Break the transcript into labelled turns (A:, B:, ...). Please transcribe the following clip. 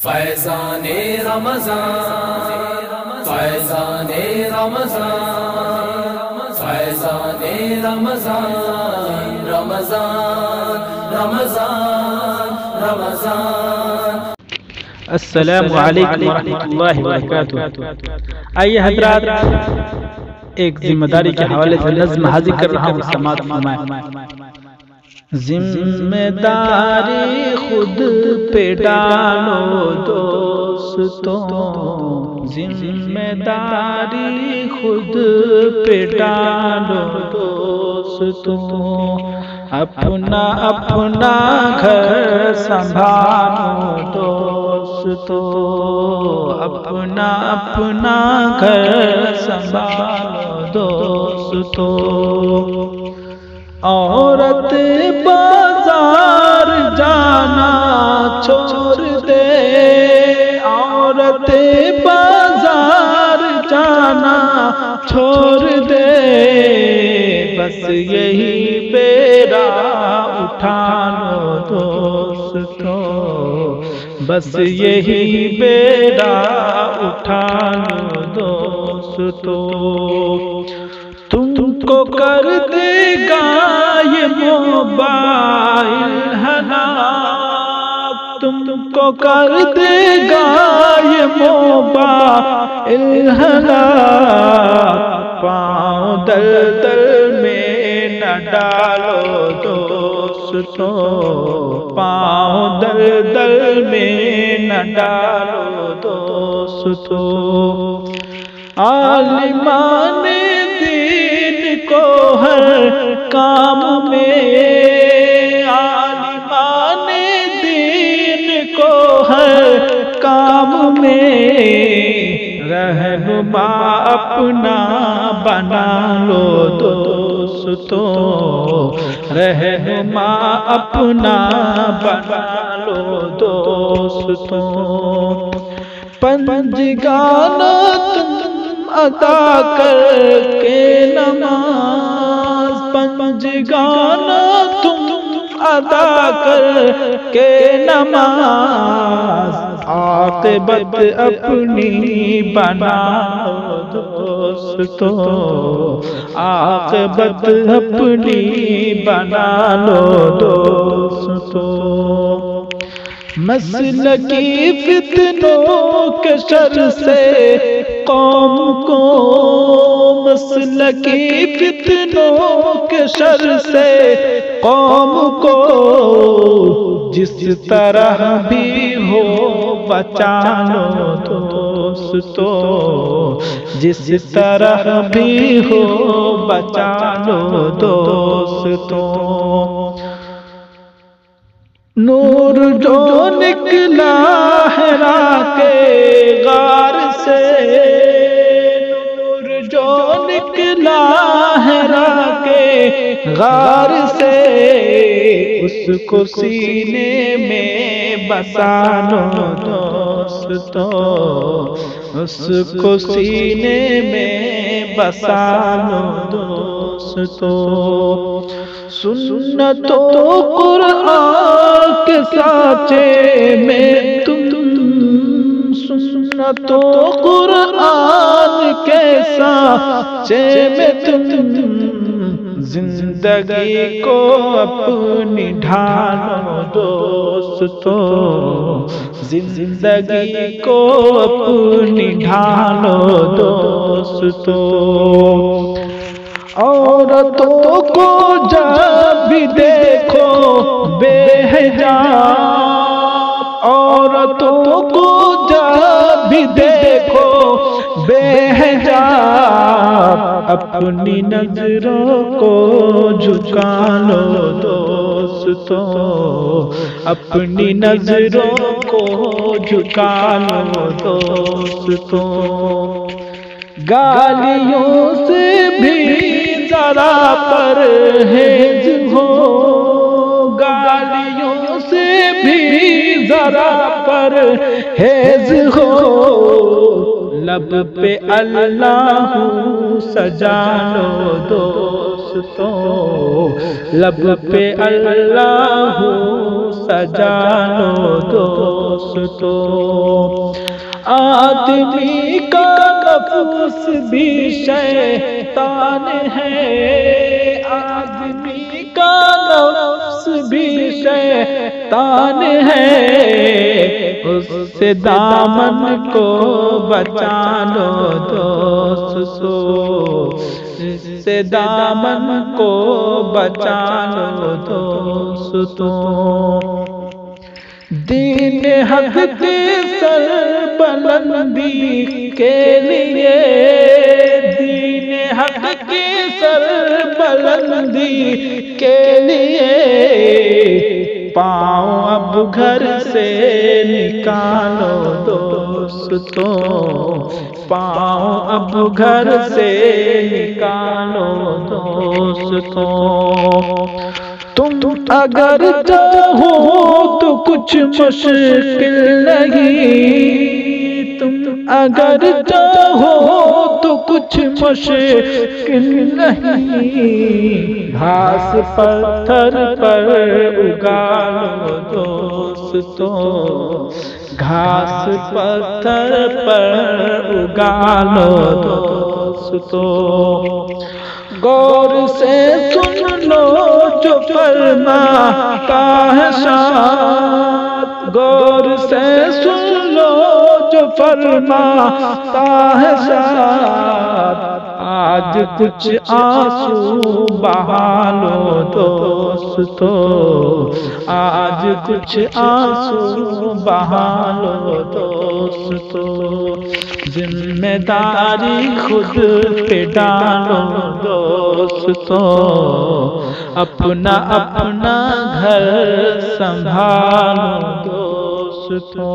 A: فیضان رمضان فیضان رمضان فیضان رمضان رمضان رمضان رمضان۔
B: السلام علیکم ورحمۃ اللہ وبرکاتہ۔ آئیے حضرات، ایک ذمہ داری کے حوالے سے نظم حاضر کر رہا ہوں، سماعت فرمائیں۔ ذمہ داری خود پہ ڈالو دوستو، ذمہ داری خود پہ ڈالو دوستو، اپنا اپنا گھر سنبھالو دوستو، اپنا اپنا گھر سنبھالو دوستو۔ عورت بازار جانا چھوڑ دے، عورت بازار جانا چھوڑ دے، بس یہی بیڑا اٹھا لو دوستو، بس یہی بیڑا اٹھا لو دوستو۔ تم کو کر دے گا یہ موبائل ہلاک، تم کو کر دے گا یہ موبائل ہلاک، پاؤں دلدل میں نہ ڈالو دوستو، پاؤں دلدل میں نہ ڈالو دوستو۔ عالمان دین کو ہر کام میں، عالمان دین کو ہر کام میں، رہنما اپنا بنا لو دوستو، رہنما اپنا بنا لو دوستو۔ پنجگانہ تم ادا کر کے نماز، پنجگانہ تم ادا کر کے نماز، عاقبت اپنی بنا لو دوستو، عاقبت اپنی بنا لو دوستو۔ مسلکی فتنوں کے شر سے قوم کو، مسلکی فتنوں کے شر سے قوم کو، جس طرح بھی ہو بچا لو دوستو، جس طرح بھی ہو بچا لو دوستو۔ نور جو نکلا ہے راہ کے غار سے، نور جو نکلا ہے راہ کے غار سے، اس کو سینے میں بسا لو دوستو، اس کو سینے میں بسا لو دوستو۔ سنت و قرآن کے سانچے میں تم، سنت و قرآن کے سانچے میں تم، زندگی کو اپنی ڈھالو دوستو، زندگی کو اپنی ڈھالو دوستو۔ عورتوں کو جب بھی دیکھو بے حجاب، عورتوں کو جب بھی دیکھو بے حجاب، اپنی نظروں کو جھکا لو دوستو، اپنی نظروں کو جھکا لو دوستو۔ گالیوں سے بھی ذرا پرہیز ہو، گالیوں سے بھی ذرا پرہیز ہو، لب پہ اللہ سجا لو دوست دوستوں، لب پہ اللہ سجا لو دوستوں۔ آدمی کا نفس بھی شیطان ہے، آدمی کا نفس بھی شیطان ہے، اس سے دامن کو بچا لو دوستو، اس سے دامن کو بچا لو دوستو۔ دین حق کی سر بلندی کے لیے، دین حق کی سر بلندی کے لیے، پاؤں اب گھر سے نکالو دوستو، پاؤں اب گھر سے نکالو دوستو۔ تم اگر چاہو تو کچھ مشکل نہیں، تم اگر چاہو تو کچھ مشکل نہیں، گھاس پتھر پر اگا لو دوستو، گھاس پتھر پر اگا لو دوستو۔ غور سے سن لو جو فرماتا ہے شاد، غور سے سن لو جو فرماتا ہے شاد، آج کچھ آنسو بہا لو دوستو، آج کچھ آنسو بہا لو دوستو۔ ذمہ داری خود پہ ڈالو دوستو، اپنا اپنا گھر سنبھالو دوستو۔